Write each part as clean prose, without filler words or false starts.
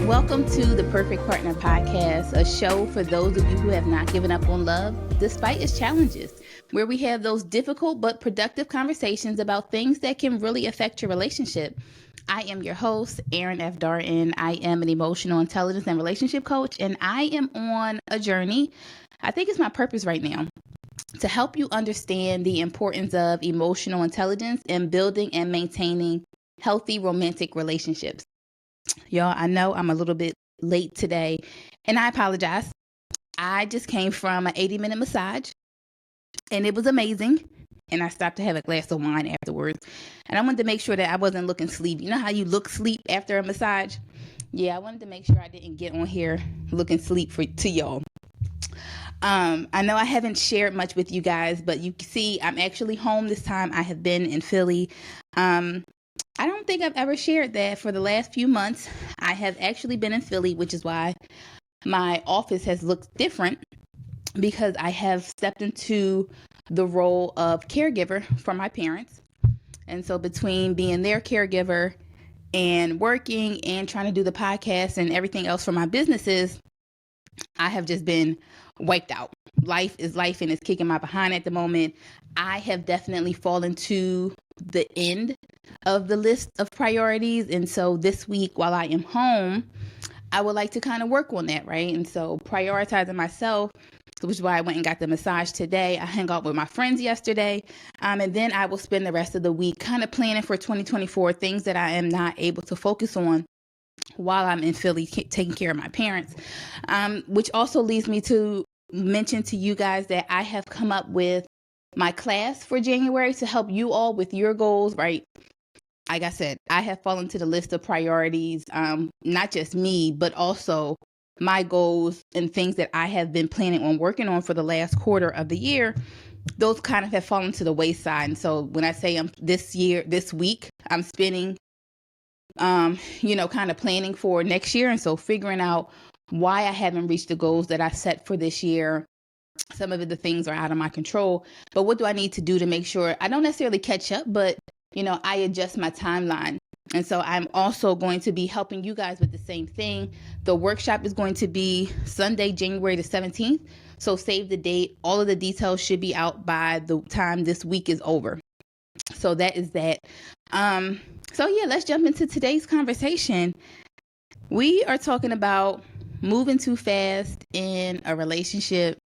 Welcome to the Perfect Partner Podcast, a show for those of you who have not given up on love despite its challenges, where we have those difficult but productive conversations about things that can really affect your relationship. I am your host, Erin F. Darton. I am an emotional intelligence and relationship coach, and I am on a journey. I think it's my purpose right now to help you understand the importance of emotional intelligence in building and maintaining healthy romantic relationships. Y'all, I know I'm a little bit late today, and I apologize. I just came from an 80-minute massage, and it was amazing. And I stopped to have a glass of wine afterwards. And I wanted to make sure that I wasn't looking sleepy. You know how you look sleep after a massage? Yeah, I wanted to make sure I didn't get on here looking sleep to y'all. I know I haven't shared much with you guys, but you see I'm actually home this time. I have been in Philly. I don't think I've ever shared that for the last few months. I have actually been in Philly, which is why my office has looked different, because I have stepped into the role of caregiver for my parents. And so between being their caregiver and working and trying to do the podcast and everything else for my businesses, I have just been wiped out. Life is life and it's kicking my behind at the moment. I have definitely fallen to the end of the list of priorities. And so this week, while I am home, I would like to kind of work on that, right? And so prioritizing myself, which is why I went and got the massage today. I hung out with my friends yesterday. And then I will spend the rest of the week kind of planning for 2024, things that I am not able to focus on while I'm in Philly taking care of my parents. Which also leads me to mention to you guys that I have come up with my class for January to help you all with your goals, right? Like I said, I have fallen to the list of priorities, not just me, but also my goals and things that I have been planning on working on for the last quarter of the year. Those kind of have fallen to the wayside. And so when I say this week, I'm spending, kind of planning for next year. And so figuring out why I haven't reached the goals that I set for this year. Some of the things are out of my control, but what do I need to do to make sure I don't necessarily catch up, but I adjust my timeline. And so I'm also going to be helping you guys with the same thing. The workshop is going to be Sunday, January the 17th. So save the date. All of the details should be out by the time this week is over. So that is that. Let's jump into today's conversation. We are talking about moving too fast in a relationship.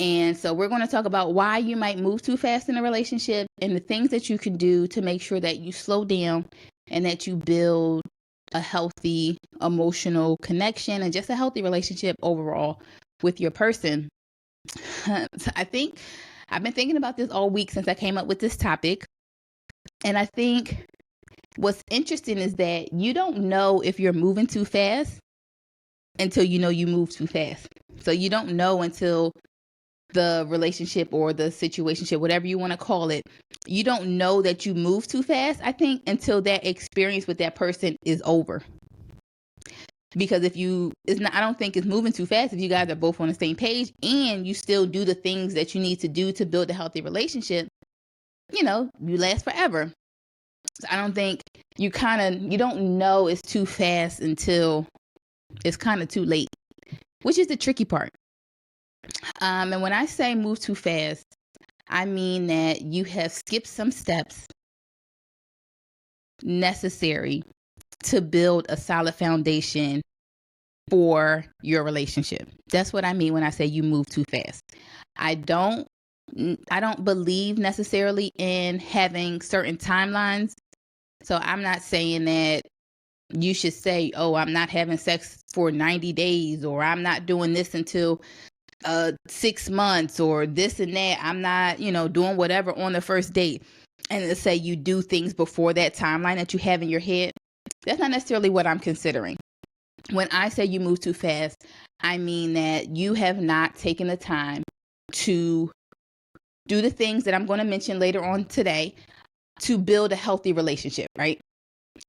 And so we're going to talk about why you might move too fast in a relationship and the things that you can do to make sure that you slow down and that you build a healthy emotional connection and just a healthy relationship overall with your person. So I think I've been thinking about this all week since I came up with this topic. And I think what's interesting is that you don't know if you're moving too fast until you know you move too fast. So you don't know until the relationship or the situationship, whatever you want to call it, you don't know that you move too fast, I think, until that experience with that person is over. Because I don't think it's moving too fast if you guys are both on the same page and you still do the things that you need to do to build a healthy relationship, you last forever. So I don't think you don't know it's too fast until it's kind of too late, which is the tricky part. And when I say move too fast, I mean that you have skipped some steps necessary to build a solid foundation for your relationship. That's what I mean when I say you move too fast. I don't believe necessarily in having certain timelines. So I'm not saying that you should say, oh, I'm not having sex for 90 days, or I'm not doing this until 6 months, or this and that. I'm not, doing whatever on the first date. And let's say you do things before that timeline that you have in your head. That's not necessarily what I'm considering. When I say you move too fast, I mean that you have not taken the time to do the things that I'm going to mention later on today to build a healthy relationship, right?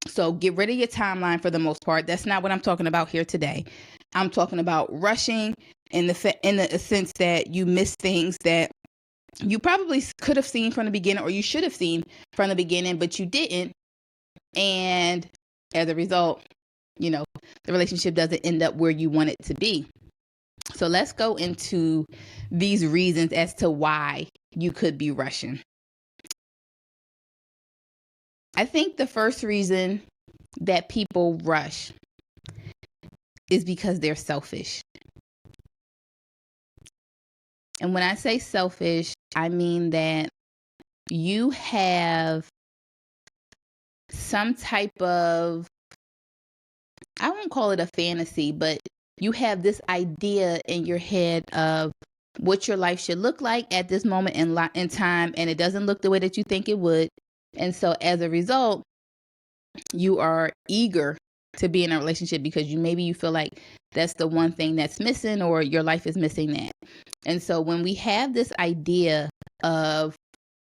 So get rid of your timeline for the most part. That's not what I'm talking about here today. I'm talking about rushing in the sense that you miss things that you probably could have seen from the beginning, or you should have seen from the beginning, but you didn't. And as a result, the relationship doesn't end up where you want it to be. So let's go into these reasons as to why you could be rushing. I think the first reason that people rush is because they're selfish. And when I say selfish, I mean that you have some type of, I won't call it a fantasy, but you have this idea in your head of what your life should look like at this moment in time, and it doesn't look the way that you think it would. And so as a result, you are eager to be in a relationship because you feel like that's the one thing that's missing, or your life is missing that. And so when we have this idea of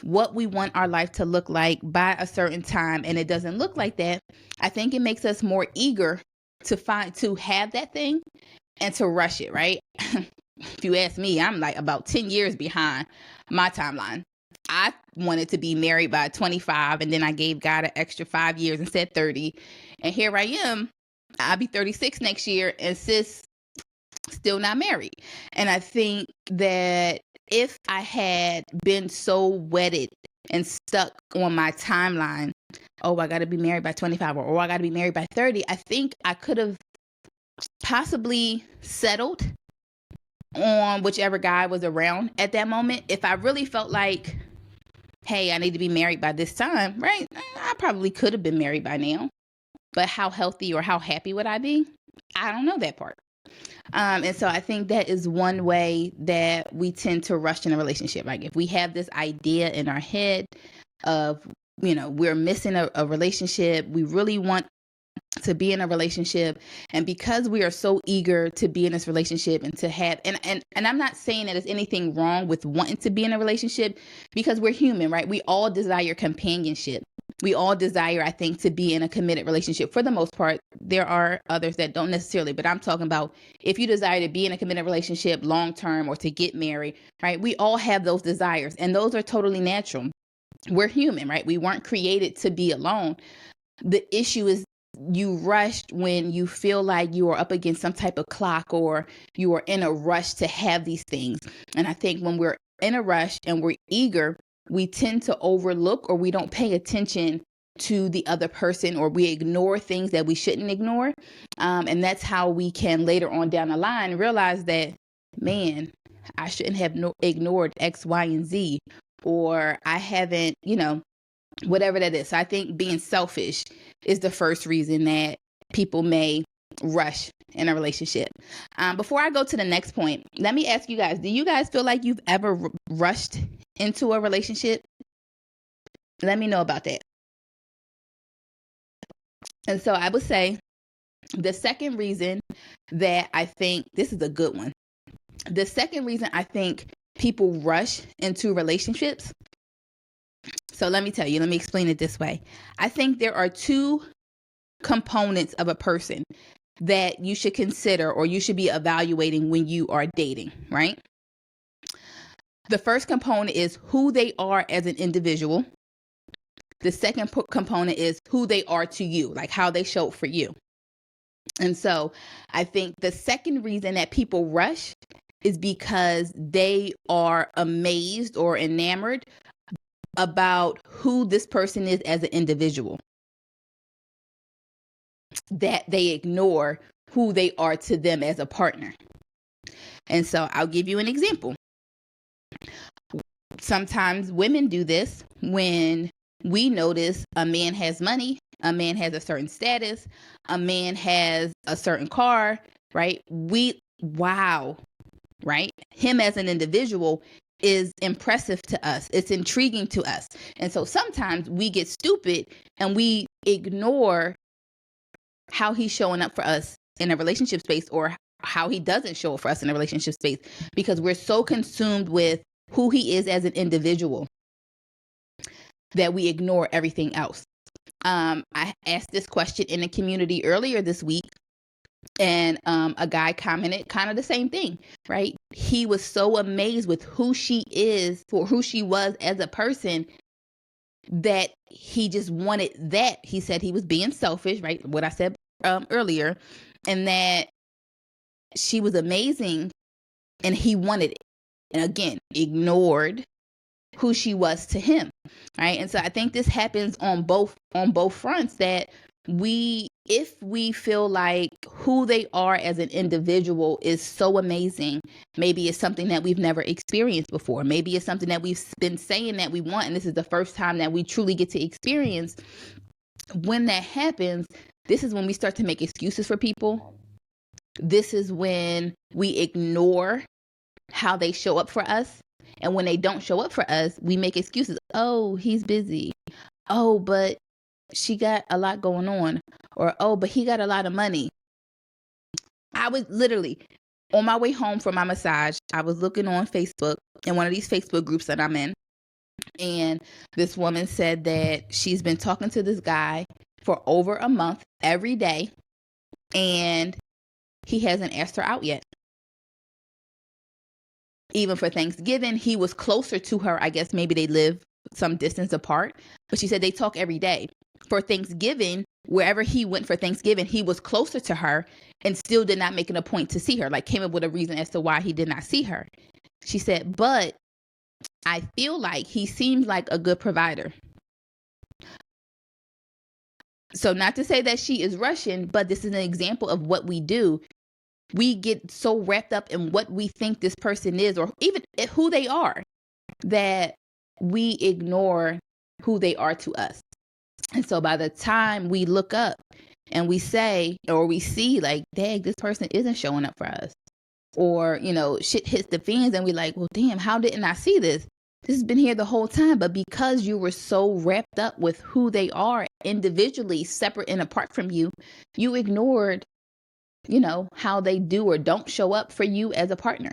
what we want our life to look like by a certain time, and it doesn't look like that, I think it makes us more eager to have that thing and to rush it, right? If you ask me, I'm like about 10 years behind my timeline. I wanted to be married by 25, and then I gave God an extra 5 years and said 30. And here I am. I'll be 36 next year, and sis still not married. And I think that if I had been so wedded and stuck on my timeline, oh, I got to be married by 25, or I got to be married by 30, I think I could have possibly settled on whichever guy was around at that moment. If I really felt like, hey, I need to be married by this time, right? I probably could have been married by now. But how healthy or how happy would I be? I don't know that part. And so I think that is one way that we tend to rush in a relationship. Like if we have this idea in our head of, we're missing a relationship, we really want to be in a relationship, and because we are so eager to be in this relationship and to have, and I'm not saying that there's anything wrong with wanting to be in a relationship, because we're human, right? We all desire companionship. We all desire, I think, to be in a committed relationship for the most part. There are others that don't necessarily, but I'm talking about if you desire to be in a committed relationship long term or to get married, right? We all have those desires, and those are totally natural. We're human, right? We weren't created to be alone. The issue is you rushed when you feel like you are up against some type of clock, or you are in a rush to have these things. And I think when we're in a rush and we're eager, we tend to overlook, or we don't pay attention to the other person, or we ignore things that we shouldn't ignore. And that's how we can later on down the line realize that, man, I shouldn't have ignored X, Y, and Z, or I haven't, whatever that is. So I think being selfish is the first reason that people may rush in a relationship. Before I go to the next point, let me ask you guys, do you guys feel like you've ever rushed into a relationship? Let me know about that. And so I would say the second reason that I think, this is a good one. The second reason I think people rush into relationships, so let me explain it this way. I think there are two components of a person that you should consider, or you should be evaluating when you are dating, right? The first component is who they are as an individual. The second component is who they are to you, like how they show up for you. And so I think the second reason that people rush is because they are amazed or enamored about who this person is as an individual, that they ignore who they are to them as a partner. And so I'll give you an example. Sometimes women do this when we notice a man has money, a man has a certain status, a man has a certain car, right? Wow, right? Him as an individual is impressive to us. It's intriguing to us. And so sometimes we get stupid and we ignore how he's showing up for us in a relationship space, or how he doesn't show up for us in a relationship space, because we're so consumed with who he is as an individual that we ignore everything else. I asked this question in the community earlier this week, and a guy commented kind of the same thing, right? He was so amazed with who she is, for who she was as a person, that he just wanted that. He said he was being selfish, right? What I said earlier, and that she was amazing and he wanted it. And again, ignored who she was to him, right? And so I think this happens on both fronts, that if we feel like who they are as an individual is so amazing, maybe it's something that we've never experienced before. Maybe it's something that we've been saying that we want, and this is the first time that we truly get to experience. When that happens, this is when we start to make excuses for people. This is when we ignore how they show up for us. And when they don't show up for us, we make excuses. Oh, he's busy. Oh, but she got a lot going on. Or, oh, but he got a lot of money. I was literally on my way home from my massage. I was looking on Facebook, in one of these Facebook groups that I'm in. And this woman said that she's been talking to this guy for over a month every day, and he hasn't asked her out yet. Even for Thanksgiving, he was closer to her. I guess maybe they live some distance apart, but she said they talk every day. For Thanksgiving, wherever he went for Thanksgiving, he was closer to her and still did not make it a point to see her, like came up with a reason as to why he did not see her. She said, but I feel like he seems like a good provider. So not to say that she is rushing, but this is an example of what we do. We get so wrapped up in what we think this person is, or even who they are, that we ignore who they are to us. And so by the time we look up and we say, or we see like, dang, this person isn't showing up for us, or, shit hits the fans and we like, well, damn, how didn't I see this? This has been here the whole time. But because you were so wrapped up with who they are individually, separate and apart from you, you ignored how they do or don't show up for you as a partner.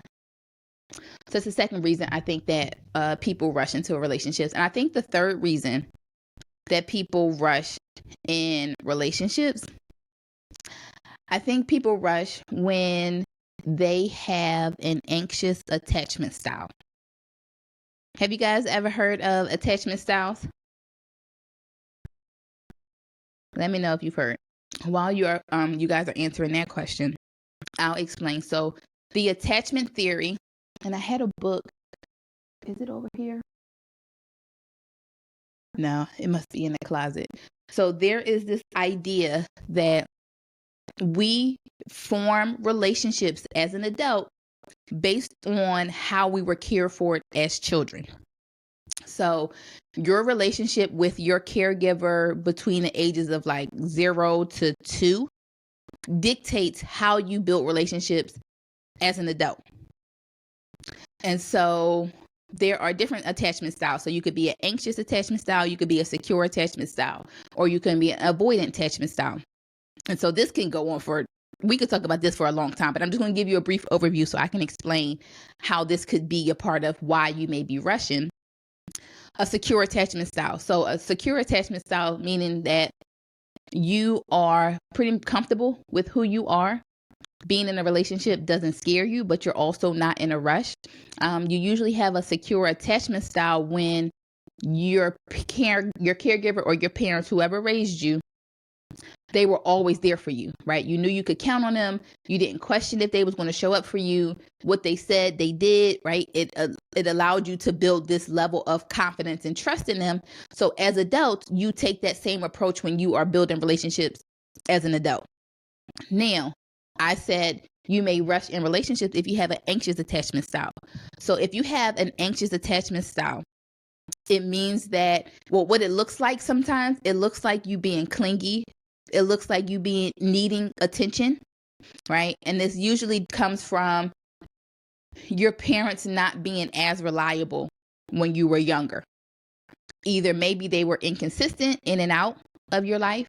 So that's the second reason I think that people rush into relationships. And I think the third reason that people rush in relationships, I think people rush when they have an anxious attachment style. Have you guys ever heard of attachment styles? Let me know if you've heard. While you guys are answering that question, I'll explain. So the attachment theory, and I had a book. Is it over here? No, it must be in the closet. So there is this idea that we form relationships as an adult based on how we were cared for as children. So your relationship with your caregiver between the ages of like 0 to 2 dictates how you build relationships as an adult. And so there are different attachment styles. So you could be an anxious attachment style, you could be a secure attachment style, or you can be an avoidant attachment style. And so this can go on we could talk about this for a long time, but I'm just going to give you a brief overview so I can explain how this could be a part of why you may be rushing. A secure attachment style. So a secure attachment style, meaning that you are pretty comfortable with who you are. Being in a relationship doesn't scare you, but you're also not in a rush. You usually have a secure attachment style when your caregiver or your parents, whoever raised you, they were always there for you, right? You knew you could count on them. You didn't question if they was going to show up for you. What they said, they did, right? It allowed you to build this level of confidence and trust in them. So as adults, you take that same approach when you are building relationships as an adult. Now, I said you may rush in relationships if you have an anxious attachment style. So if you have an anxious attachment style, it means that, what it looks like sometimes, it looks like you being clingy. It looks like you needing attention, right? And this usually comes from your parents not being as reliable when you were younger. Either maybe they were inconsistent in and out of your life,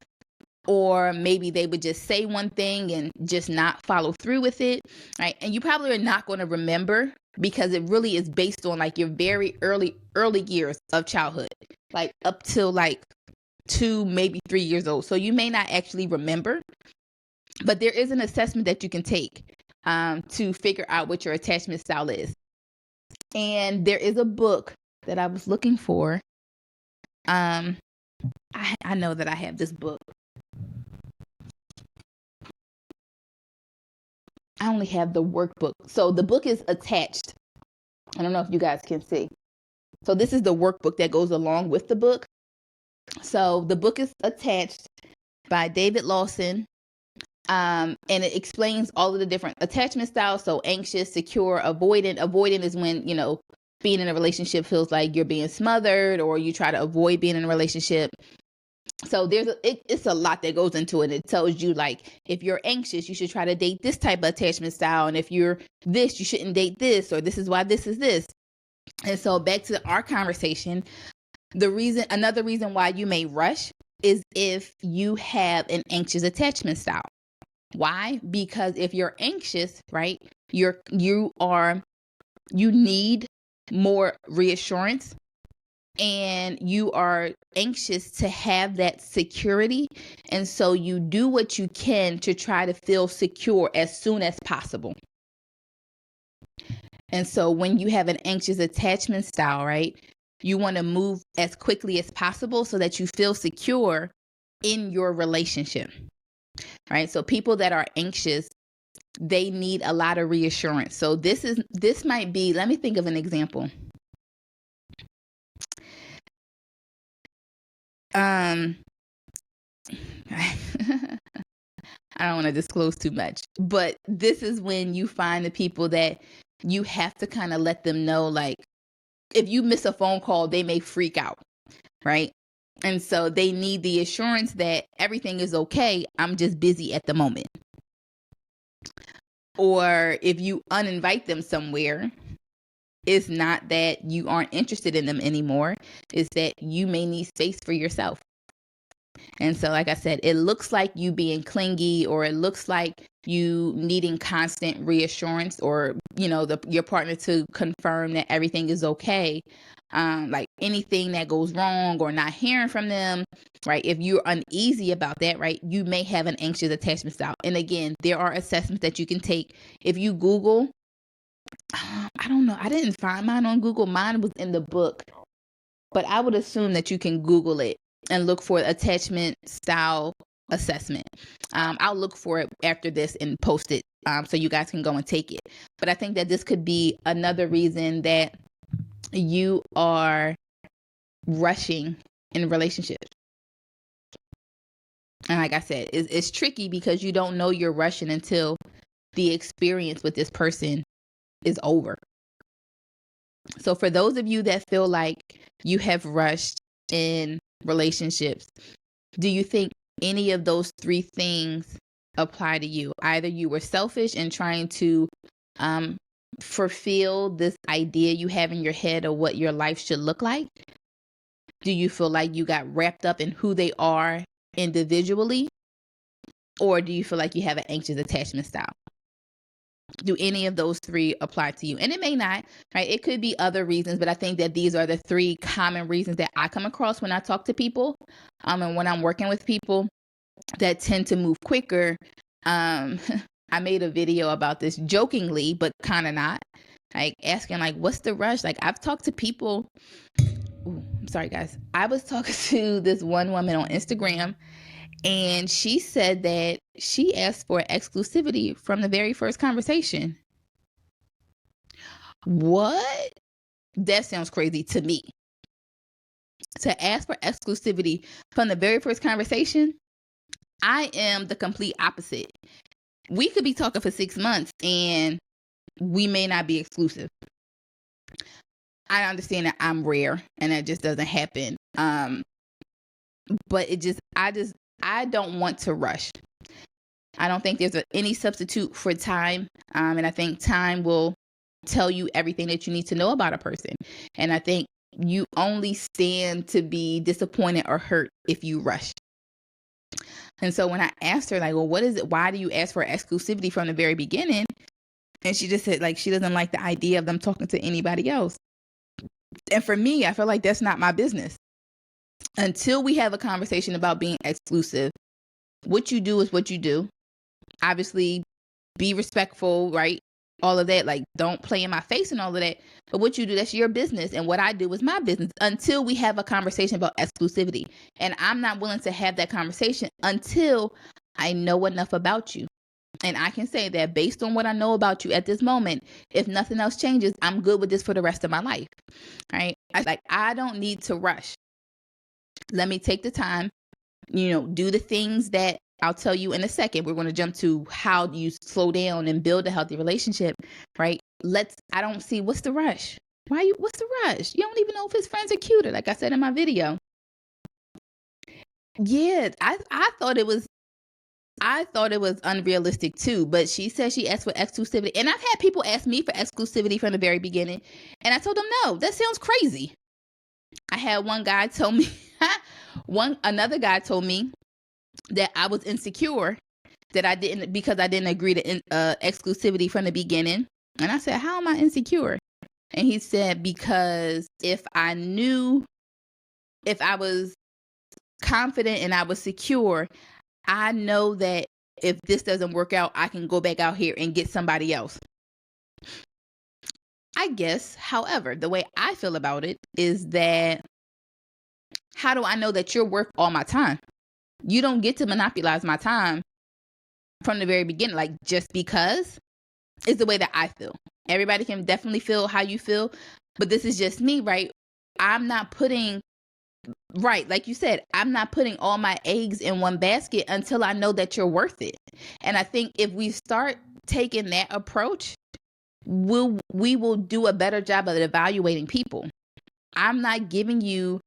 or maybe they would just say one thing and just not follow through with it, right? And you probably are not going to remember, because it really is based on like your very early years of childhood, like up till like 2, maybe 3 years old. So you may not actually remember, but there is an assessment that you can take to figure out what your attachment style is. And there is a book that I was looking for. I know that I have this book. I only have the workbook. So the book is attached. I don't know if you guys can see. So this is the workbook that goes along with the book. So the book is attached by David Lawson. And it explains all of the different attachment styles. So anxious, secure, avoidant. Avoidant is when, being in a relationship feels like you're being smothered, or you try to avoid being in a relationship. So it's a lot that goes into it. It tells you, like, if you're anxious, you should try to date this type of attachment style. And if you're this, you shouldn't date this, or this is why this is this. And so back to our conversation, another reason why you may rush is if you have an anxious attachment style. Why? Because if you're anxious, right, you need more reassurance, and you are anxious to have that security. And so you do what you can to try to feel secure as soon as possible. And so when you have an anxious attachment style, right, you want to move as quickly as possible so that you feel secure in your relationship, right? So people that are anxious, they need a lot of reassurance. So this might be, let me think of an example. I don't want to disclose too much, but this is when you find the people that you have to kind of let them know, like, if you miss a phone call, they may freak out, right? And so they need the assurance that everything is okay. I'm just busy at the moment. Or if you uninvite them somewhere, it's not that you aren't interested in them anymore. It's that you may need space for yourself. And so, like I said, it looks like you being clingy, or it looks like you needing constant reassurance, or, your partner to confirm that everything is okay. Like anything that goes wrong or not hearing from them, right? If you're uneasy about that, right, you may have an anxious attachment style. And again, there are assessments that you can take. If you Google, I don't know, I didn't find mine on Google. Mine was in the book, but I would assume that you can Google it and look for attachment style assessment. I'll look for it after this and post it so you guys can go and take it. But I think that this could be another reason that you are rushing in relationships. And like I said, it's tricky because you don't know you're rushing until the experience with this person is over. So for those of you that feel like you have rushed in relationships, do you think any of those three things apply to you? Either you were selfish in trying to fulfill this idea you have in your head of what your life should look like. Do you feel like you got wrapped up in who they are individually? Or do you feel like you have an anxious attachment style? Do any of those three apply to you? And it may not, right? It could be other reasons, but I think that these are the three common reasons that I come across when I talk to people, and when I'm working with people that tend to move quicker. I made a video about this jokingly, but kind of not, like asking, like, what's the rush? Like, I've talked to people. Ooh, I'm sorry, guys. I was talking to this one woman on Instagram, and she said that she asked for exclusivity from the very first conversation. What? That sounds crazy to me. To ask for exclusivity from the very first conversation, I am the complete opposite. We could be talking for 6 months and we may not be exclusive. I understand that I'm rare and that just doesn't happen. But I don't want to rush. I don't think there's any substitute for time. And I think time will tell you everything that you need to know about a person. And I think you only stand to be disappointed or hurt if you rush. And so when I asked her, like, well, what is it? Why do you ask for exclusivity from the very beginning? And she just said, like, she doesn't like the idea of them talking to anybody else. And for me, I feel like that's not my business. Until we have a conversation about being exclusive, what you do is what you do. Obviously, be respectful, right? All of that, like, don't play in my face and all of that. But what you do, that's your business. And what I do is my business until we have a conversation about exclusivity. And I'm not willing to have that conversation until I know enough about you. And I can say that based on what I know about you at this moment, if nothing else changes, I'm good with this for the rest of my life. Right? I don't need to rush. Let me take the time, do the things that I'll tell you in a second. We're going to jump to how you slow down and build a healthy relationship, right? I don't see, what's the rush? What's the rush? You don't even know if his friends are cuter, like I said in my video. Yeah, I thought it was unrealistic too, but she said she asked for exclusivity. And I've had people ask me for exclusivity from the very beginning. And I told them, no, that sounds crazy. I had one guy tell me, another guy told me that I was insecure, because I didn't agree to exclusivity from the beginning. And I said, how am I insecure? And he said, because if I was confident and I was secure, I know that if this doesn't work out, I can go back out here and get somebody else. I guess, however, the way I feel about it is that, how do I know that you're worth all my time? You don't get to monopolize my time from the very beginning, like just because. Is the way that I feel. Everybody can definitely feel how you feel, but this is just me, right? Like you said, I'm not putting all my eggs in one basket until I know that you're worth it. And I think if we start taking that approach, we will do a better job of evaluating people. I'm not giving you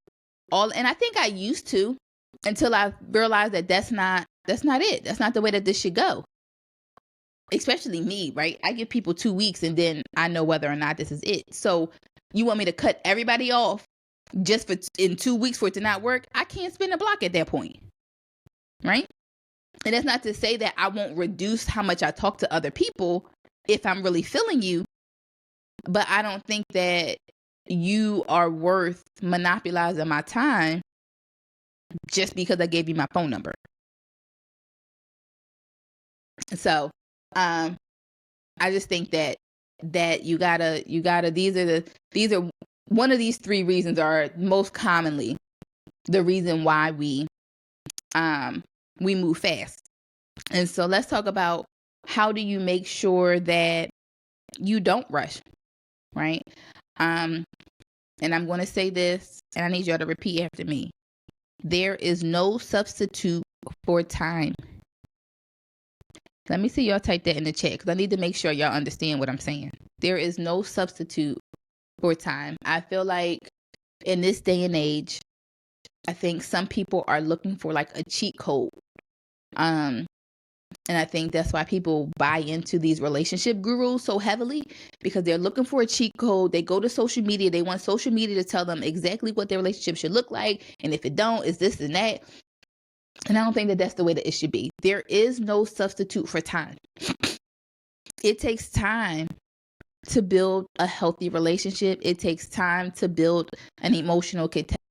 all, and I think I used to, until I realized that that's not it. That's not the way that this should go. Especially me, right? I give people 2 weeks and then I know whether or not this is it. So you want me to cut everybody off just in 2 weeks for it to not work? I can't spin a block at that point, right? And that's not to say that I won't reduce how much I talk to other people if I'm really feeling you, but I don't think that you are worth monopolizing my time just because I gave you my phone number. So I just think that you gotta these are one of these three reasons are most commonly the reason why we move fast. And so let's talk about, how do you make sure that you don't rush, right? And I'm going to say this, and I need y'all to repeat after me. There is no substitute for time. Let me see y'all type that in the chat, because I need to make sure y'all understand what I'm saying. There is no substitute for time. I feel like in this day and age, I think some people are looking for like a cheat code. And I think that's why people buy into these relationship gurus so heavily, because they're looking for a cheat code. They go to social media. They want social media to tell them exactly what their relationship should look like. And if it don't, it's this and that. And I don't think that that's the way that it should be. There is no substitute for time. It takes time to build a healthy relationship. It takes time to build an emotional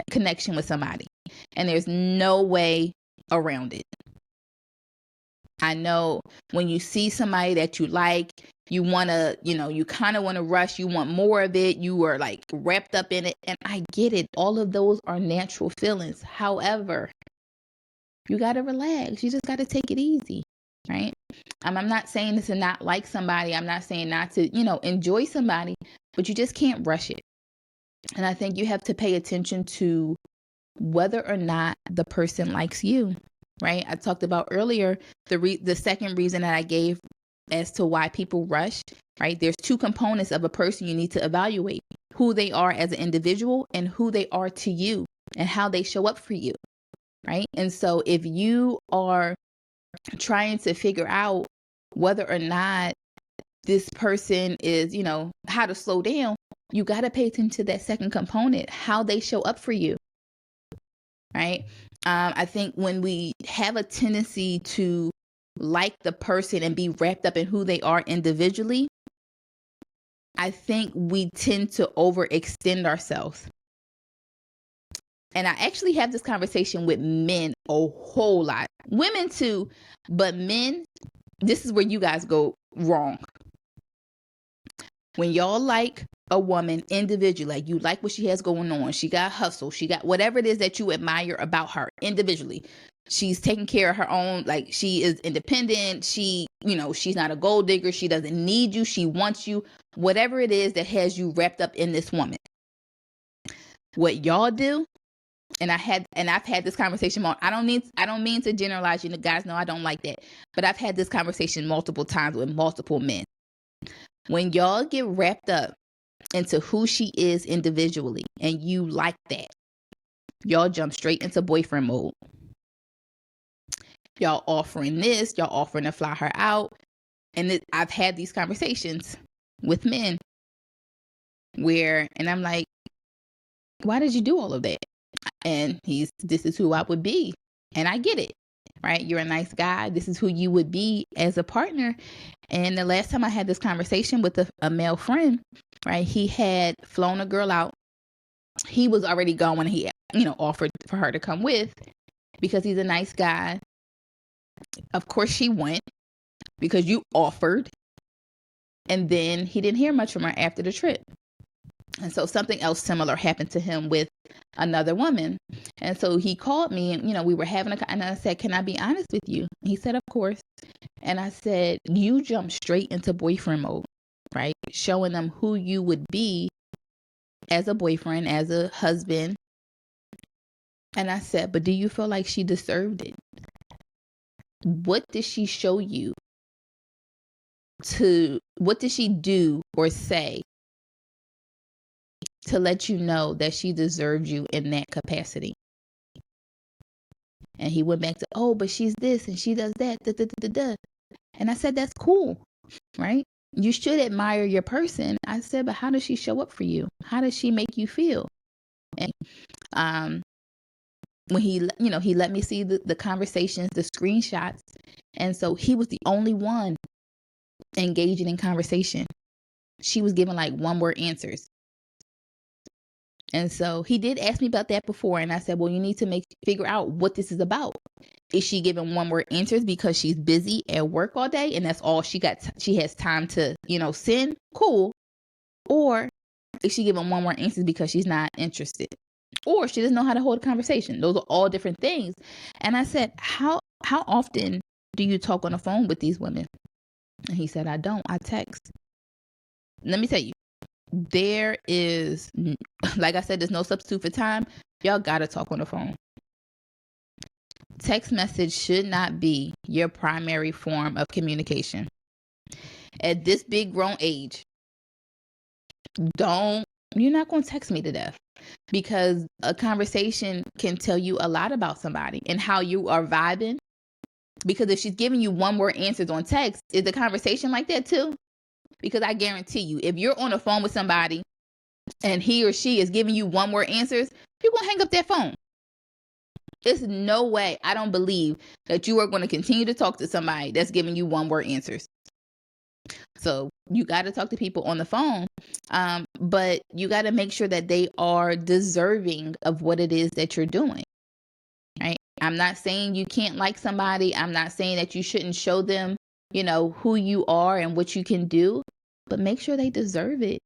connection with somebody. And there's no way around it. I know when you see somebody that you like, you want to, you kind of want to rush. You want more of it. You are like wrapped up in it. And I get it. All of those are natural feelings. However, you got to relax. You just got to take it easy, right? I'm not saying to not like somebody. I'm not saying not to, enjoy somebody, but you just can't rush it. And I think you have to pay attention to whether or not the person likes you, right? I talked about earlier, the second reason that I gave as to why people rush, right? There's two components of a person you need to evaluate: who they are as an individual and who they are to you and how they show up for you. Right. And so if you are trying to figure out whether or not this person is, how to slow down, you got to pay attention to that second component, how they show up for you. Right. I think when we have a tendency to like the person and be wrapped up in who they are individually, I think we tend to overextend ourselves. And I actually have this conversation with men a whole lot. Women too, but men, this is where you guys go wrong. When y'all like a woman individually, like you like what she has going on, she got hustle, she got whatever it is that you admire about her individually. She's taking care of her own, like she is independent, she she's not a gold digger. She doesn't need you. She wants you. Whatever it is that has you wrapped up in this woman. What y'all do, and I've had this conversation. I don't mean to generalize. Guys know I don't like that. But I've had this conversation multiple times with multiple men. When y'all get wrapped up into who she is individually and you like that, y'all jump straight into boyfriend mode. Y'all offering this, y'all offering to fly her out. And I've had these conversations with men and I'm like, why did you do all of that? And this is who I would be. And I get it, right? You're a nice guy. This is who you would be as a partner. And the last time I had this conversation with a male friend, right, he had flown a girl out. He was already gone when he, offered for her to come with because he's a nice guy. Of course she went because you offered. And then he didn't hear much from her after the trip. And so something else similar happened to him with another woman. And so he called me and, we were having and I said, can I be honest with you? He said, of course. And I said, you jump straight into boyfriend mode, right? Showing them who you would be as a boyfriend, as a husband. And I said, but do you feel like she deserved it? What did she show you what did she do or say to let you know that she deserved you in that capacity? And he went back to, but she's this and she does that. Da, da, da, da, da. And I said, that's cool, right? You should admire your person. I said, but how does she show up for you? How does she make you feel? And when he let me see the conversations, the screenshots. And so he was the only one engaging in conversation. She was giving like one word answers. And so he did ask me about that before. And I said, well, you need to figure out what this is about. Is she giving one word answers because she's busy at work all day and that's all she has time to, send? Cool. Or is she giving one word answers because she's not interested? Or she doesn't know how to hold a conversation? Those are all different things. And I said, how often do you talk on the phone with these women? And he said, I don't. I text. Let me tell you, there is, like I said, there's no substitute for time. Y'all got to talk on the phone. Text message should not be your primary form of communication. At this big grown age, you're not going to text me to death, because a conversation can tell you a lot about somebody and how you are vibing. Because if she's giving you one word answers on text, is the conversation like that too? Because I guarantee you, if you're on the phone with somebody and he or she is giving you one word answers, you're going to hang up that phone. There's no way, I don't believe, that you are going to continue to talk to somebody that's giving you one word answers. So you got to talk to people on the phone, but you got to make sure that they are deserving of what it is that you're doing. Right? I'm not saying you can't like somebody. I'm not saying that you shouldn't show them, who you are and what you can do, but make sure they deserve it.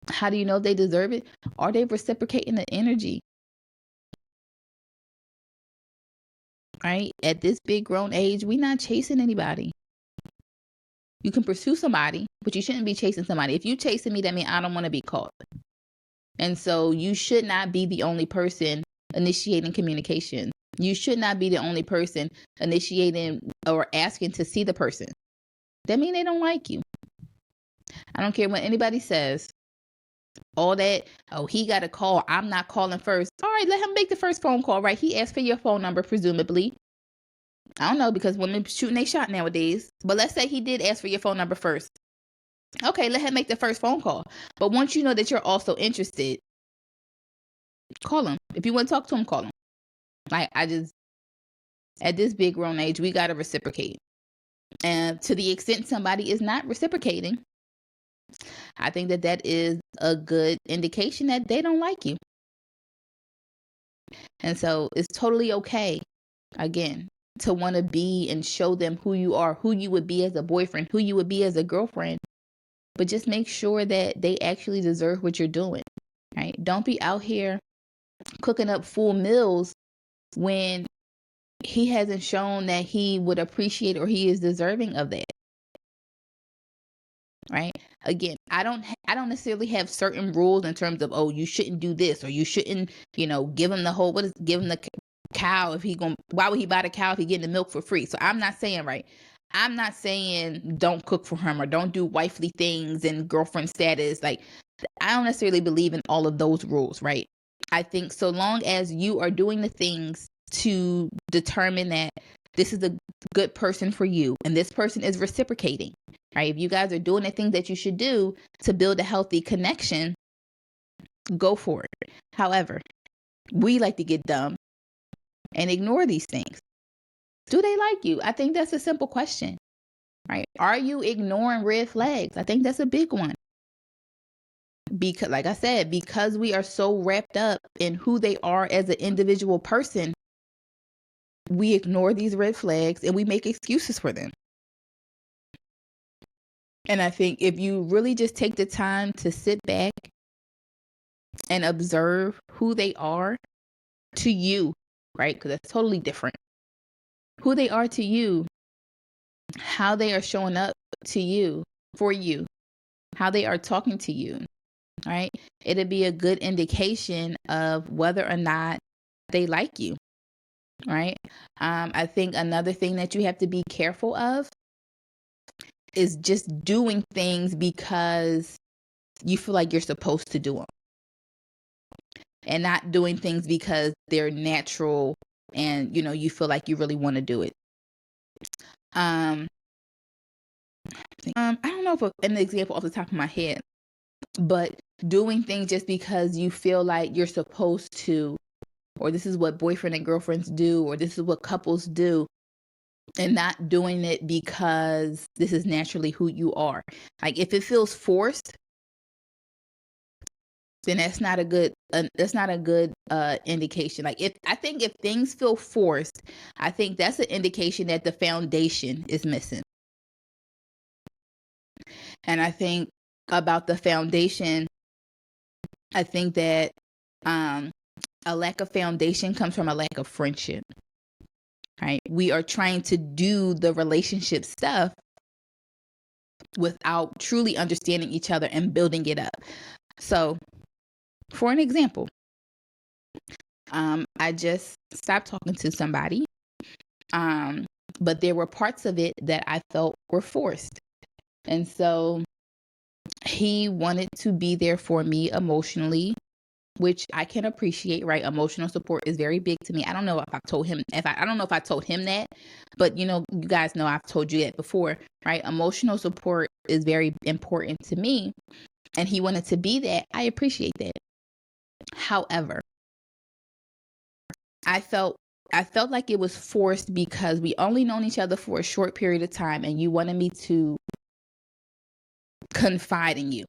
How do you know if they deserve it? Are they reciprocating the energy? Right? At this big grown age, we're not chasing anybody. You can pursue somebody, but you shouldn't be chasing somebody. If you chasing me, that means I don't want to be caught. And so you should not be the only person initiating communication. You should not be the only person initiating or asking to see the person. That means they don't like you. I don't care what anybody says. All that, he got a call, I'm not calling first. All right, let him make the first phone call, right? He asked for your phone number, presumably. I don't know, because women shooting they shot nowadays. But let's say he did ask for your phone number first. Okay, let him make the first phone call. But once you know that you're also interested, call him. If you want to talk to him, call him. Like, at this big grown age, we got to reciprocate. And to the extent somebody is not reciprocating, I think that is a good indication that they don't like you. And so it's totally okay, again, to want to be and show them who you are, who you would be as a boyfriend, who you would be as a girlfriend. But just make sure that they actually deserve what you're doing, right? Don't be out here cooking up full meals when he hasn't shown that he would appreciate or he is deserving of that. Right? Again, I don't necessarily have certain rules in terms of, oh, you shouldn't do this, or you shouldn't, give him the cow if why would he buy the cow if he getting the milk for free? So I'm not saying don't cook for him or don't do wifely things and girlfriend status. Like, I don't necessarily believe in all of those rules, right? I think so long as you are doing the things to determine that this is a good person for you and this person is reciprocating, right? If you guys are doing the things that you should do to build a healthy connection, go for it. However, we like to get dumb and ignore these things. Do they like you? I think that's a simple question, right? Are you ignoring red flags? I think that's a big one. Because, like I said, because we are so wrapped up in who they are as an individual person, we ignore these red flags and we make excuses for them. And I think if you really just take the time to sit back and observe who they are to you, right? Because that's totally different. Who they are to you, how they are showing up to you, for you, how they are talking to you, right? It'll be a good indication of whether or not they like you, right? I think another thing that you have to be careful of is just doing things because you feel like you're supposed to do them, and not doing things because they're natural and you feel like you really want to do it. I don't know if an example off the top of my head, but doing things just because you feel like you're supposed to, or this is what boyfriend and girlfriends do, or this is what couples do, and not doing it because this is naturally who you are. Like, if it feels forced, then that's not a good indication. Like, I think if things feel forced, I think that's an indication that the foundation is missing. And I think about the foundation, I think that a lack of foundation comes from a lack of friendship. Right? We are trying to do the relationship stuff without truly understanding each other and building it up. So, for an example, I just stopped talking to somebody, but there were parts of it that I felt were forced. And so he wanted to be there for me emotionally, which I can appreciate, right? Emotional support is very big to me. I don't know if I told him that, but you guys know I've told you that before, right? Emotional support is very important to me, and he wanted to be that. I appreciate that. However, I felt like it was forced because we only known each other for a short period of time, and you wanted me to confide in you.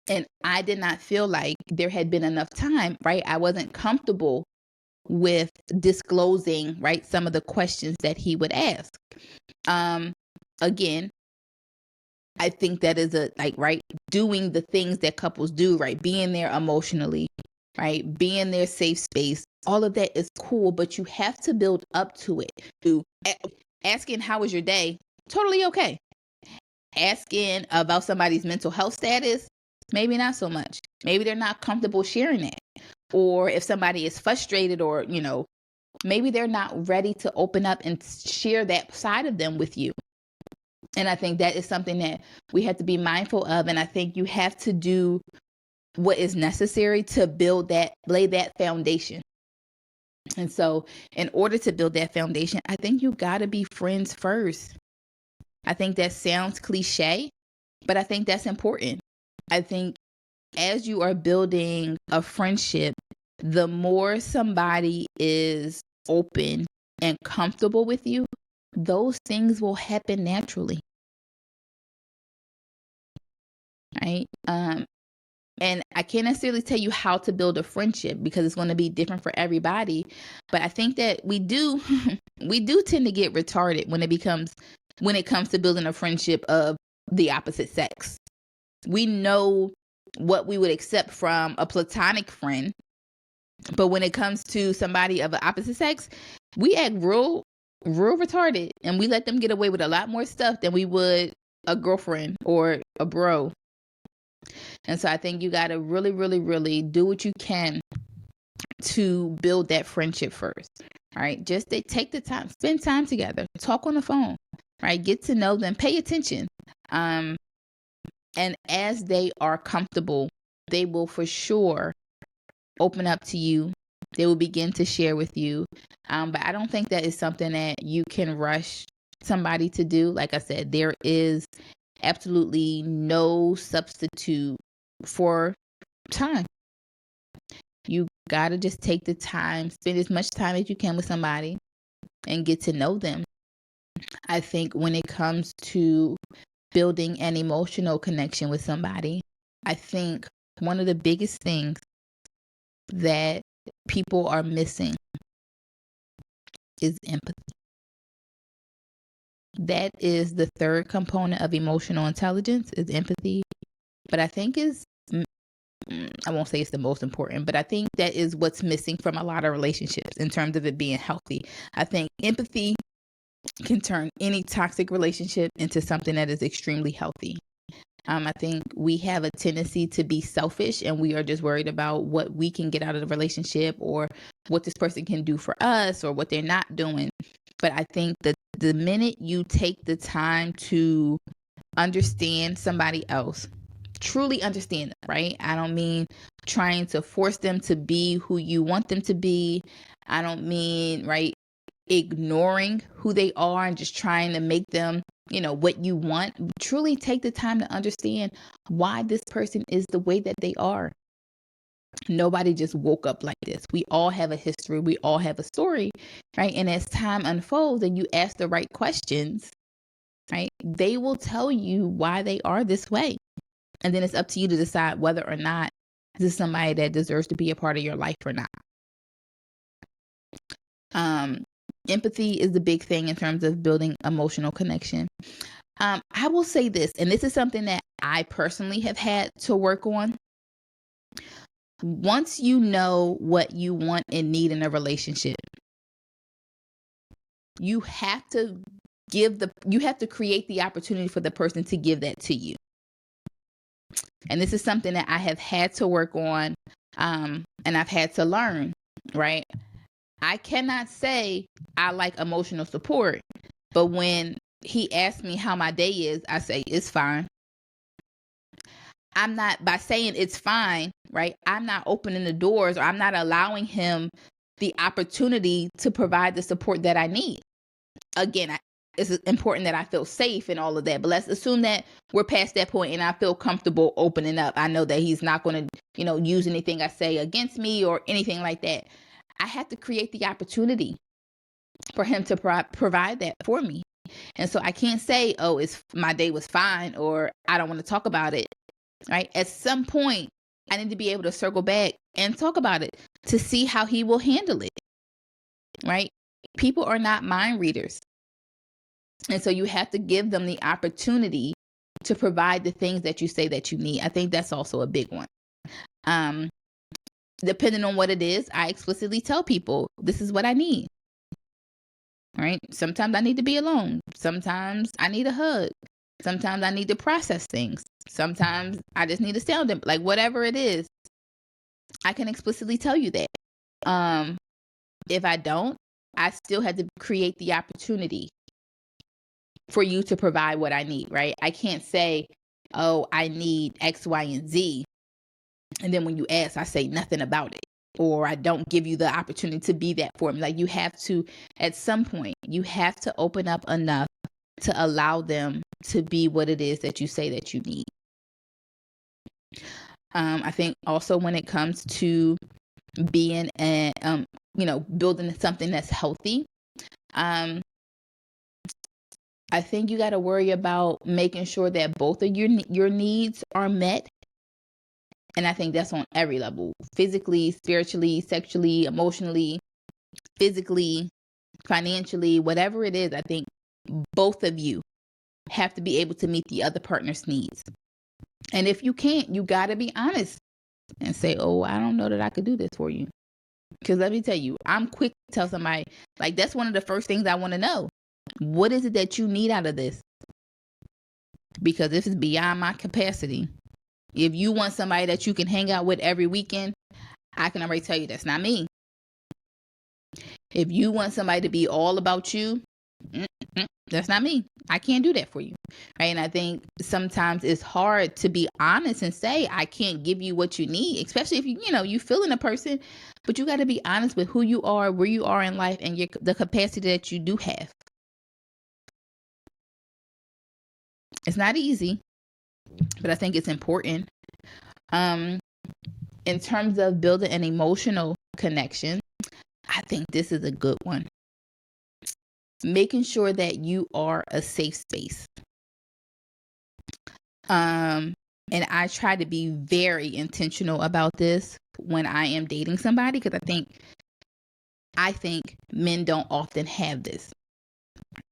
And I did not feel like there had been enough time, right? I wasn't comfortable with disclosing, right, some of the questions that he would ask. Again, I think that is right, doing the things that couples do, right? Being there emotionally, right? Being their safe space. All of that is cool, but you have to build up to it. Asking how was your day? Totally okay. Asking about somebody's mental health status, maybe not so much. Maybe they're not comfortable sharing that. Or if somebody is frustrated, or, maybe they're not ready to open up and share that side of them with you. And I think that is something that we have to be mindful of. And I think you have to do what is necessary to lay that foundation. And so in order to build that foundation, I think you got to be friends first. I think that sounds cliche, but I think that's important. I think as you are building a friendship, the more somebody is open and comfortable with you, those things will happen naturally. Right? And I can't necessarily tell you how to build a friendship because it's going to be different for everybody. But I think that we do tend to get retarded when it comes to building a friendship of the opposite sex. We know what we would accept from a platonic friend, but when it comes to somebody of the opposite sex, we act real retarded, and we let them get away with a lot more stuff than we would a girlfriend or a bro. And so I think you got to really, really, really do what you can to build that friendship first. Right? Just take the time, spend time together, talk on the phone, right? Get to know them, pay attention. And as they are comfortable, they will for sure open up to you. They will begin to share with you. But I don't think that is something that you can rush somebody to do. Like I said, there is absolutely no substitute for time. You got to just take the time, spend as much time as you can with somebody and get to know them. I think when it comes to building an emotional connection with somebody, I think one of the biggest things that people are missing is empathy. That is the third component of emotional intelligence, is empathy. But I think I won't say it's the most important, but I think that is what's missing from a lot of relationships in terms of it being healthy. I think empathy can turn any toxic relationship into something that is extremely healthy. I think we have a tendency to be selfish, and we are just worried about what we can get out of the relationship, or what this person can do for us, or what they're not doing. But I think that the minute you take the time to understand somebody else, truly understand them, right? I don't mean trying to force them to be who you want them to be. I don't mean, right, ignoring who they are and just trying to make them, what you want. Truly take the time to understand why this person is the way that they are. Nobody just woke up like this. We all have a history. We all have a story, right? And as time unfolds and you ask the right questions, right, they will tell you why they are this way. And then it's up to you to decide whether or not this is somebody that deserves to be a part of your life or not. Empathy is the big thing in terms of building emotional connection. I will say this, and this is something that I personally have had to work on. Once you know what you want and need in a relationship, you have to create the opportunity for the person to give that to you. And this is something that I have had to work on, and I've had to learn, right? I cannot say I like emotional support, but when he asks me how my day is, I say it's fine. I'm not, by saying it's fine, right, I'm not opening the doors, or I'm not allowing him the opportunity to provide the support that I need. Again, it's important that I feel safe and all of that, but let's assume that we're past that point and I feel comfortable opening up. I know that he's not going to, use anything I say against me or anything like that. I have to create the opportunity for him to provide that for me. And so I can't say, oh, my day was fine, or I don't want to talk about it, right? At some point, I need to be able to circle back and talk about it to see how he will handle it, right? People are not mind readers. And so you have to give them the opportunity to provide the things that you say that you need. I think that's also a big one. Depending on what it is, I explicitly tell people, this is what I need. Right? Sometimes I need to be alone. Sometimes I need a hug. Sometimes I need to process things. Sometimes I just need to stay on them. Like, whatever it is, I can explicitly tell you that. If I don't, I still had to create the opportunity for you to provide what I need, right? I can't say, oh, I need X, Y, and Z. And then when you ask, I say nothing about it, or I don't give you the opportunity to be that for me. Like, you have to, at some point, you have to open up enough to allow them to be what it is that you say that you need. I think also when it comes to being building something that's healthy, I think you got to worry about making sure that both of your needs are met. And I think that's on every level: physically, spiritually, sexually, emotionally, physically, financially, whatever it is. I think both of you have to be able to meet the other partner's needs. And if you can't, you got to be honest and say, oh, I don't know that I could do this for you. Because let me tell you, I'm quick to tell somebody, like, that's one of the first things I want to know. What is it that you need out of this? Because if it's beyond my capacity, if you want somebody that you can hang out with every weekend, I can already tell you that's not me. If you want somebody to be all about you, that's not me. I can't do that for you. Right? And I think sometimes it's hard to be honest and say, I can't give you what you need, especially if you feeling a person, but you got to be honest with who you are, where you are in life, and the capacity that you do have. It's not easy, but I think it's important. In terms of building an emotional connection, I think this is a good one. Making sure that you are a safe space. And I try to be very intentional about this when I am dating somebody, because I think men don't often have this.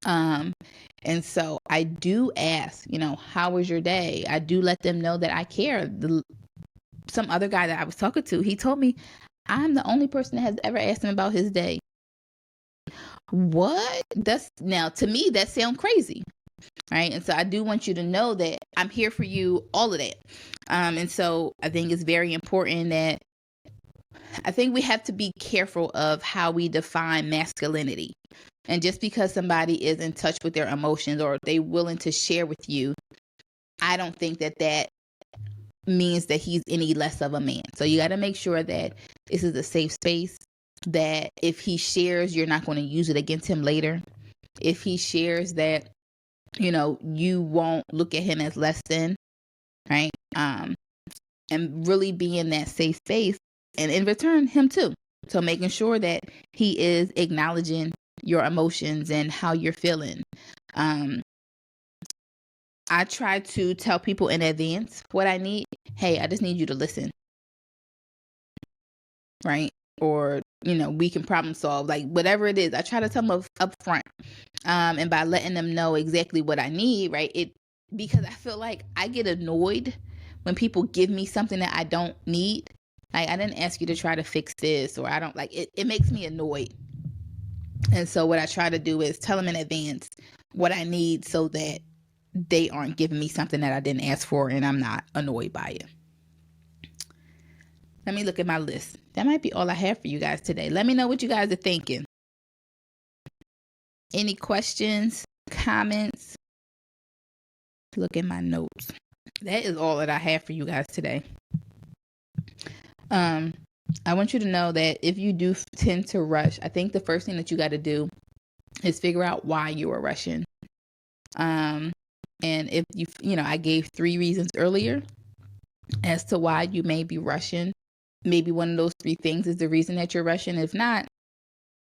And so I do ask, how was your day? I do let them know that I care. Some other guy that I was talking to, he told me, I'm the only person that has ever asked him about his day. What? Now to me, that sounds crazy. Right. And so I do want you to know that I'm here for you, all of that. And so I think it's very important that I think we have to be careful of how we define masculinity. And just because somebody is in touch with their emotions or they're willing to share with you, I don't think that means that he's any less of a man. So you got to make sure that this is a safe space, that if he shares, you're not going to use it against him later. If he shares that, you won't look at him as less than, right? And really be in that safe space, and in return, him too. So making sure that he is acknowledging your emotions and how you're feeling. I try to tell people in advance what I need. Hey, I just need you to listen. Right? Or, we can problem solve, like whatever it is. I try to tell them up front. And by letting them know exactly what I need, right? Because I feel like I get annoyed when people give me something that I don't need. Like, I didn't ask you to try to fix this, or I don't like it. It makes me annoyed. And so what I try to do is tell them in advance what I need so that they aren't giving me something that I didn't ask for and I'm not annoyed by it. Let me look at my list. That might be all I have for you guys today. Let me know what you guys are thinking. Any questions, comments? Look at my notes. That is all that I have for you guys today. I want you to know that if you do tend to rush, I think the first thing that you got to do is figure out why you are rushing. And if I gave 3 reasons earlier as to why you may be rushing. Maybe one of those 3 things is the reason that you're rushing. If not,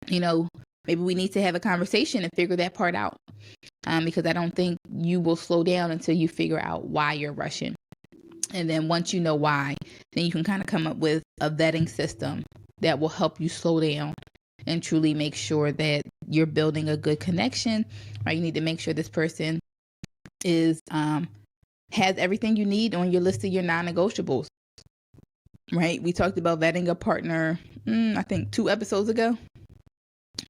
maybe we need to have a conversation and figure that part out. Because I don't think you will slow down until you figure out why you're rushing. And then once you know why, then you can kind of come up with a vetting system that will help you slow down and truly make sure that you're building a good connection. Right? You need to make sure this person is has everything you need on your list of your non-negotiables. Right? We talked about vetting a partner, I think 2 episodes ago.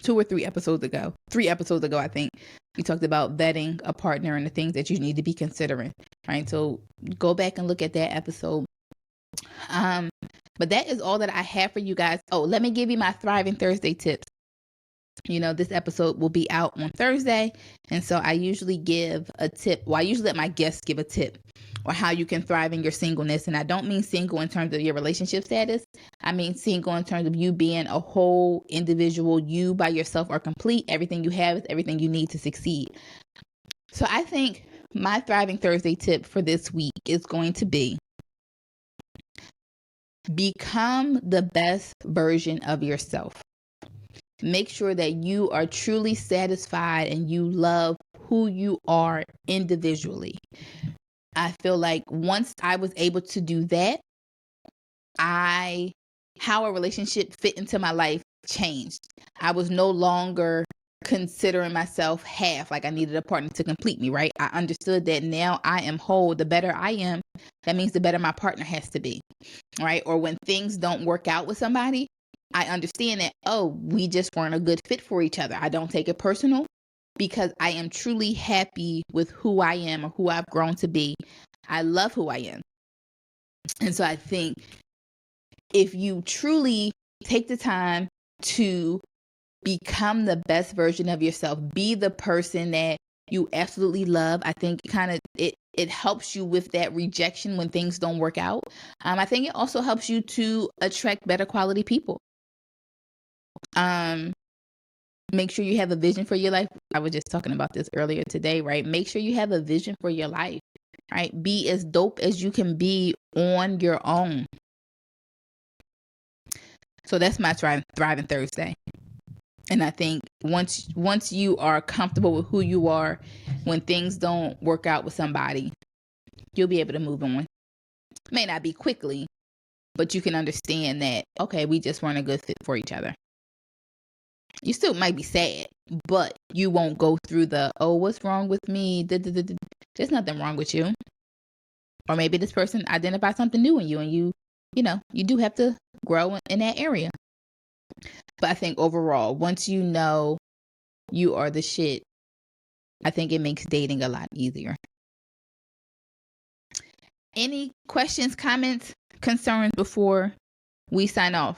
2 or 3 episodes ago. 3 episodes ago, I think. We talked about vetting a partner and the things that you need to be considering. Right? So go back and look at that episode. But that is all that I have for you guys. Oh, let me give you my Thriving Thursday tips. This episode will be out on Thursday. And so I usually give a tip. Well, I usually let my guests give a tip or how you can thrive in your singleness. And I don't mean single in terms of your relationship status. I mean single in terms of you being a whole individual. You by yourself are complete. Everything you have is everything you need to succeed. So I think my Thriving Thursday tip for this week is going to be become the best version of yourself. Make sure that you are truly satisfied and you love who you are individually. I feel like once I was able to do that, how a relationship fit into my life changed. I was no longer considering myself half, like I needed a partner to complete me, right? I understood that now I am whole. The better I am, that means the better my partner has to be, right? Or when things don't work out with somebody, I understand that, oh, we just weren't a good fit for each other. I don't take it personal because I am truly happy with who I am or who I've grown to be. I love who I am. And so I think if you truly take the time to become the best version of yourself, be the person that you absolutely love, I think it helps you with that rejection when things don't work out. I think it also helps you to attract better quality people. Make sure you have a vision for your life. I was just talking about this earlier today, right? Make sure you have a vision for your life, right? Be as dope as you can be on your own. So that's my Thriving Thursday. And I think once you are comfortable with who you are, when things don't work out with somebody, you'll be able to move on. May not be quickly, but you can understand that, okay, we just weren't a good fit for each other. You still might be sad, but you won't go through the, oh, what's wrong with me? There's nothing wrong with you. Or maybe this person identified something new in you, and you do have to grow in that area. But I think overall, once you know you are the shit, I think it makes dating a lot easier. Any questions, comments, concerns before we sign off?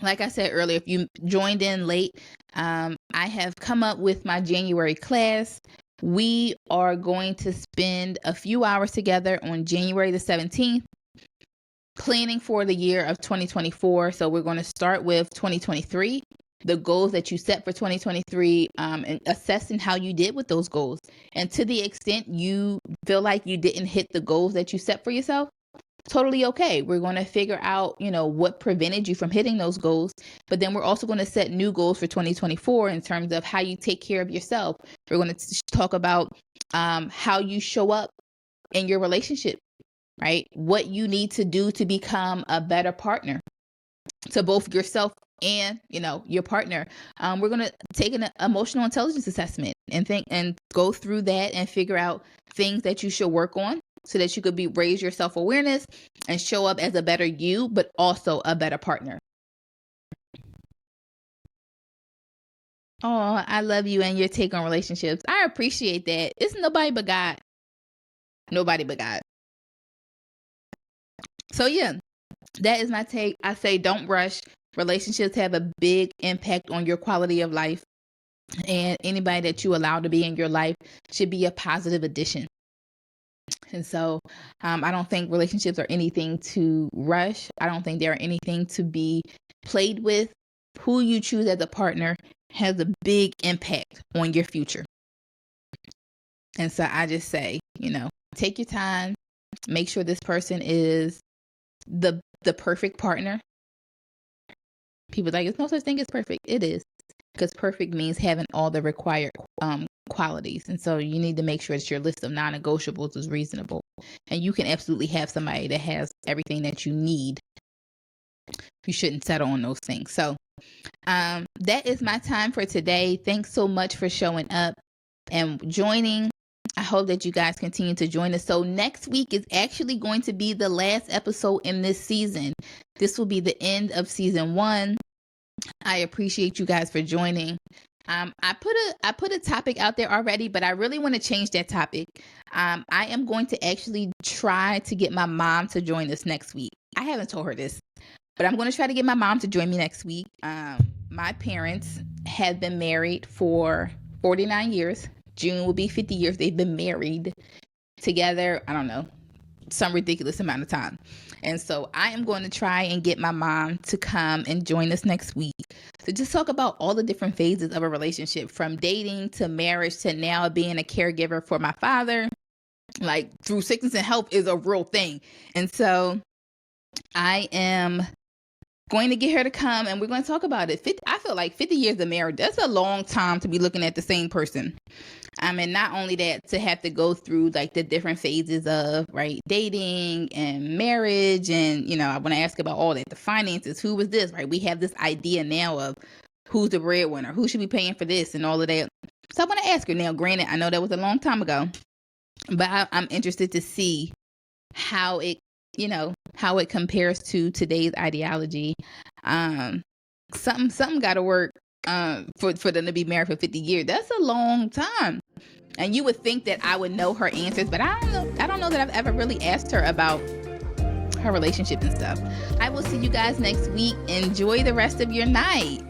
Like I said earlier, if you joined in late, I have come up with my January class. We are going to spend a few hours together on January the 17th, planning for the year of 2024. So we're going to start with 2023, the goals that you set for 2023, and assessing how you did with those goals. And to the extent you feel like you didn't hit the goals that you set for yourself, totally okay. We're going to figure out, what prevented you from hitting those goals. But then we're also going to set new goals for 2024 in terms of how you take care of yourself. We're going to talk about how you show up in your relationship, right? What you need to do to become a better partner to both yourself and, your partner. We're going to take an emotional intelligence assessment and go through that and figure out things that you should work on, so that you could raise your self-awareness and show up as a better you, but also a better partner. Oh, I love you and your take on relationships. I appreciate that. It's nobody but God. Nobody but God. So yeah, that is my take. I say don't rush. Relationships have a big impact on your quality of life. And anybody that you allow to be in your life should be a positive addition. And so I don't think relationships are anything to rush. I don't think they're anything to be played with. Who you choose as a partner has a big impact on your future. And so I just say, take your time. Make sure this person is the perfect partner. People like, there's no such thing as perfect. It is. Because perfect means having all the required qualities. And so you need to make sure that your list of non-negotiables is reasonable. And you can absolutely have somebody that has everything that you need. You shouldn't settle on those things. So that is my time for today. Thanks so much for showing up and joining. I hope that you guys continue to join us. So next week is actually going to be the last episode in this season. This will be the end of season 1. I appreciate you guys for joining. I put a topic out there already, but I really want to change that topic. I am going to actually try to get my mom to join us next week. I haven't told her this, but I'm going to try to get my mom to join me next week. My parents have been married for 49 years. June will be 50 years. They've been married together, I don't know, some ridiculous amount of time. And so I am going to try and get my mom to come and join us next week to just talk about all the different phases of a relationship, from dating to marriage to now being a caregiver for my father. Like, through sickness and health is a real thing. And so I am going to get her to come and we're going to talk about it. I feel like 50 years of marriage, that's a long time to be looking at the same person. And not only that, to have to go through like the different phases of dating and marriage. And, I want to ask about all that, the finances, who was this, right? We have this idea now of who's the breadwinner, who should be paying for this and all of that. So I want to ask her now. Granted, I know that was a long time ago, but I'm interested to see how it how it compares to today's ideology. Something got to work for them to be married for 50 years. That's a long time. And you would think that I would know her answers, but I don't know that I've ever really asked her about her relationship and stuff. I will see you guys next week. Enjoy the rest of your night.